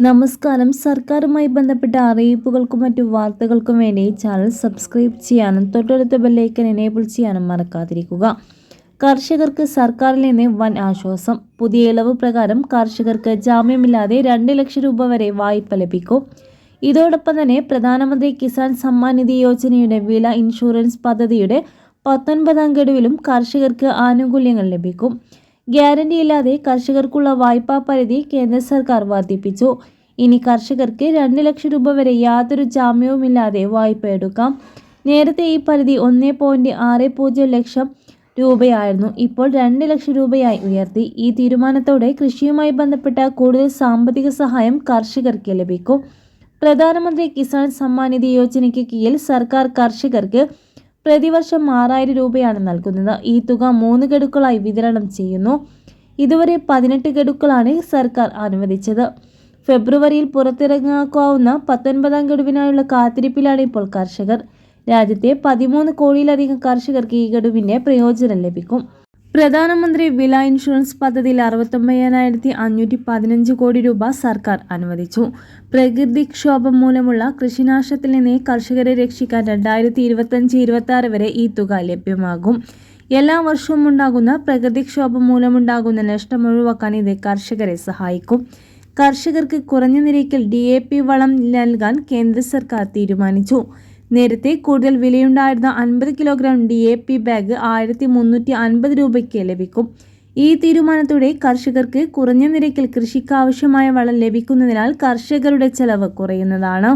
നമസ്കാരം. സർക്കാരുമായി ബന്ധപ്പെട്ട അറിയിപ്പുകൾക്കും മറ്റു വാർത്തകൾക്കും വേണ്ടി ചാനൽ സബ്സ്ക്രൈബ് ചെയ്യാനും തൊട്ടടുത്ത ബെല്ലൈക്കൻ എനേബിൾ ചെയ്യാനും മറക്കാതിരിക്കുക. കർഷകർക്ക് സർക്കാരിൽ നിന്ന് വൻ ആശ്വാസം. പുതിയ ഇളവ് പ്രകാരം കർഷകർക്ക് ജാമ്യമില്ലാതെ 2 ലക്ഷം രൂപ വരെ വായ്പ ലഭിക്കും. ഇതോടൊപ്പം തന്നെ പ്രധാനമന്ത്രി കിസാൻ സമ്മാൻ നിധി യോജനയുടെ വിള ഇൻഷുറൻസ് പദ്ധതിയുടെ 19ാം ഗഡുവിലും കർഷകർക്ക് ആനുകൂല്യങ്ങൾ ലഭിക്കും. ഗ്യാരണ്ടിയില്ലാതെ കർഷകർക്കുള്ള വായ്പാ പരിധി കേന്ദ്ര സർക്കാർ വർദ്ധിപ്പിച്ചു. ഇനി കർഷകർക്ക് 2 ലക്ഷം രൂപ വരെ യാതൊരു ജാമ്യവുമില്ലാതെ വായ്പ എടുക്കാം. നേരത്തെ ഈ പരിധി 1.60 ലക്ഷം രൂപയായിരുന്നു. ഇപ്പോൾ 2 ലക്ഷം രൂപയായി ഉയർത്തി. ഈ തീരുമാനത്തോടെ കൃഷിയുമായി ബന്ധപ്പെട്ട കൂടുതൽ സാമ്പത്തിക സഹായം കർഷകർക്ക് ലഭിക്കും. പ്രധാനമന്ത്രി കിസാൻ സമ്മാൻ നിധി യോജനയ്ക്ക് കീഴിൽ സർക്കാർ കർഷകർക്ക് പ്രതിവർഷം 6000 രൂപയാണ് നൽകുന്നത്. ഈ തുക 3 ഗഡുക്കളായി വിതരണം ചെയ്യുന്നു. ഇതുവരെ 18 ഗഡുക്കളാണ് സർക്കാർ അനുവദിച്ചത്. ഫെബ്രുവരിയിൽ പുറത്തിറങ്ങാക്കാവുന്ന 19ാം ഗഡുവിനായുള്ള കാത്തിരിപ്പിലാണ് ഇപ്പോൾ കർഷകർ. രാജ്യത്തെ 13 കോടിയിലധികം കർഷകർക്ക് ഈ ഗഡുവിന്റെ പ്രയോജനം ലഭിക്കും. പ്രധാനമന്ത്രി വിള ഇൻഷുറൻസ് പദ്ധതിയിൽ 69,515 കോടി രൂപ സർക്കാർ അനുവദിച്ചു. പ്രകൃതിക്ഷോഭം മൂലമുള്ള കൃഷിനാശത്തിൽ നിന്ന് കർഷകരെ രക്ഷിക്കാൻ 2025-26 വരെ ഈ തുക ലഭ്യമാകും. എല്ലാ വർഷവും ഉണ്ടാകുന്ന പ്രകൃതിക്ഷോഭം മൂലമുണ്ടാകുന്ന നഷ്ടം ഒഴിവാക്കാൻ ഇത് കർഷകരെ സഹായിക്കും. കർഷകർക്ക് കുറഞ്ഞ നിരക്കിൽ DAP വളം നൽകാൻ കേന്ദ്ര സർക്കാർ തീരുമാനിച്ചു. നേരത്തെ കൂടുതൽ വിലയുണ്ടായിരുന്ന 50 കിലോഗ്രാം DAP ബാഗ് 1350 രൂപയ്ക്ക് ലഭിക്കും. ഈ തീരുമാനത്തോടെ കർഷകർക്ക് കുറഞ്ഞ നിരക്കിൽ കൃഷിക്കാവശ്യമായ വളം ലഭിക്കുന്നതിനാൽ കർഷകരുടെ ചെലവ് കുറയുന്നതാണ്.